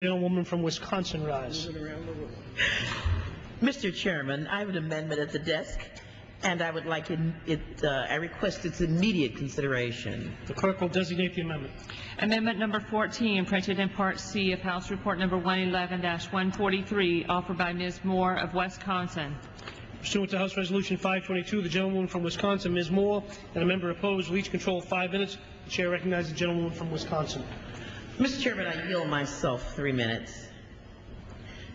Gentlewoman from Wisconsin rise. Mr. Chairman, I have an amendment at the desk, and I would like I request its immediate consideration. The clerk will designate the amendment. Amendment number 14, printed in Part C of House Report number 111-143, offered by Ms. Moore of Wisconsin. Pursuant to House Resolution 522, the gentlewoman from Wisconsin, Ms. Moore, and a member opposed will each control 5 minutes. The chair recognizes the gentlewoman from Wisconsin. Mr. Chairman, I yield myself 3 minutes.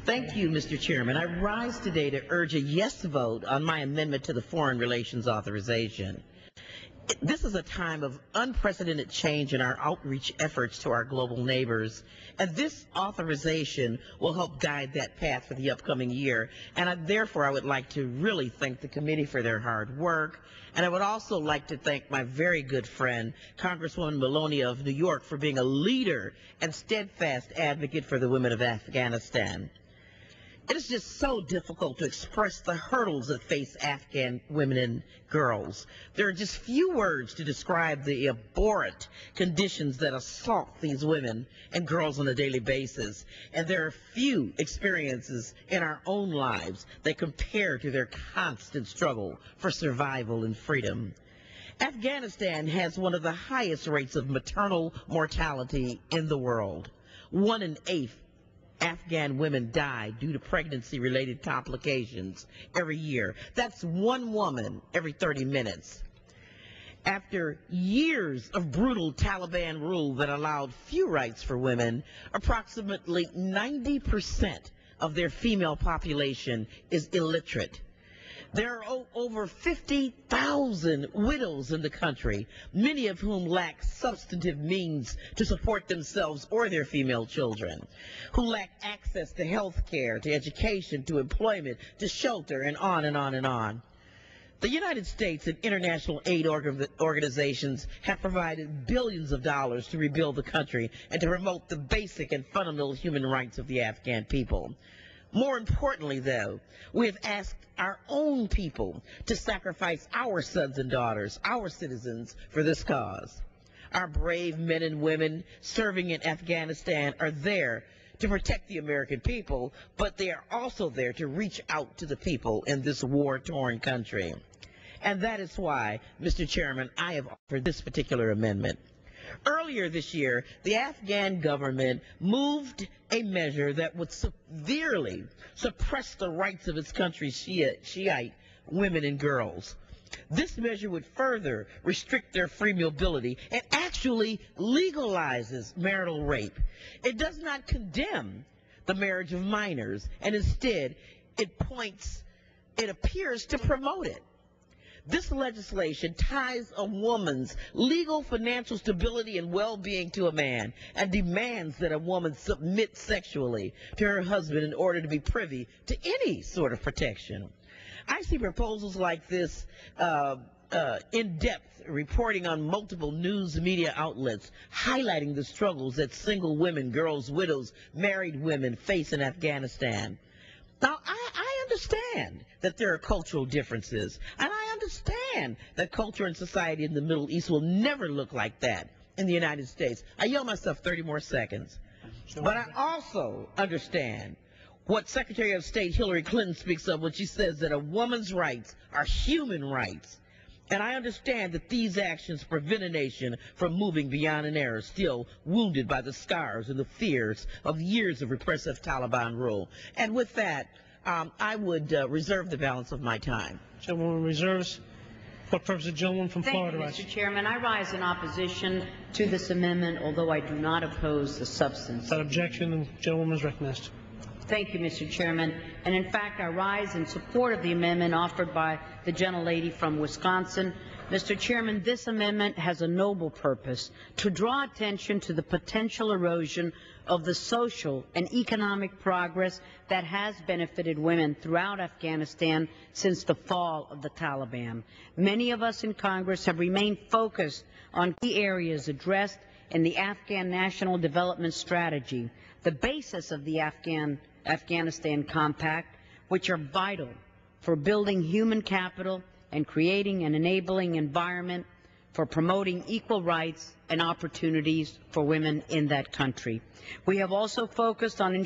Thank you, Mr. Chairman. I rise today to urge a yes vote on my amendment to the Foreign Relations Authorization. This is a time of unprecedented change in our outreach efforts to our global neighbors, and this authorization will help guide that path for the upcoming year. And therefore, I would like to really thank the committee for their hard work, and I would also like to thank my very good friend, Congresswoman Moore of New York, for being a leader and steadfast advocate for the women of Afghanistan. It is just so difficult to express the hurdles that face Afghan women and girls. There are just few words to describe the abhorrent conditions that assault these women and girls on a daily basis. And there are few experiences in our own lives that compare to their constant struggle for survival and freedom. Afghanistan has one of the highest rates of maternal mortality in the world. 1 in 8 Afghan women die due to pregnancy-related complications every year. That's 1 woman every 30 minutes. After years of brutal Taliban rule that allowed few rights for women, approximately 90% of their female population is illiterate. There are over 50,000 widows in the country, many of whom lack substantive means to support themselves or their female children, who lack access to health care, to education, to employment, to shelter, and on and on and on. The United States and international aid organizations have provided billions of dollars to rebuild the country and to promote the basic and fundamental human rights of the Afghan people. More importantly, though, we have asked our own people to sacrifice our sons and daughters, our citizens, for this cause. Our brave men and women serving in Afghanistan are there to protect the American people, but they are also there to reach out to the people in this war-torn country. And that is why, Mr. Chairman, I have offered this particular amendment. Earlier this year, the Afghan government moved a measure that would severely suppress the rights of its country's Shiite women and girls. This measure would further restrict their free mobility and actually legalizes marital rape. It does not condemn the marriage of minors, and instead it appears to promote it. This legislation ties a woman's legal financial stability and well-being to a man and demands that a woman submit sexually to her husband in order to be privy to any sort of protection. I see proposals like this in-depth reporting on multiple news media outlets highlighting the struggles that single women, girls, widows, married women face in Afghanistan. Now, I understand that there are cultural differences, and I understand that culture and society in the Middle East will never look like that in the United States. I yield myself 30 more seconds. But I also understand what Secretary of State Hillary Clinton speaks of when she says that a woman's rights are human rights. And I understand that these actions prevent a nation from moving beyond an era still wounded by the scars and the fears of years of repressive Taliban rule. And with that, I would reserve the balance of my time. Gentlewoman reserves. What purpose the gentlewoman from Florida Thank you, rise? Mr. Chairman. I rise in opposition to this amendment, although I do not oppose the substance. Without objection, the gentlewoman is recognized. Thank you, Mr. Chairman. And in fact, I rise in support of the amendment offered by the gentlelady from Wisconsin. Mr. Chairman, this amendment has a noble purpose: to draw attention to the potential erosion of the social and economic progress that has benefited women throughout Afghanistan since the fall of the Taliban. Many of us in Congress have remained focused on key areas addressed in the Afghan National Development Strategy, the basis of the Afghanistan Compact, which are vital for building human capital and creating an enabling environment for promoting equal rights and opportunities for women in that country. We have also focused on ensuring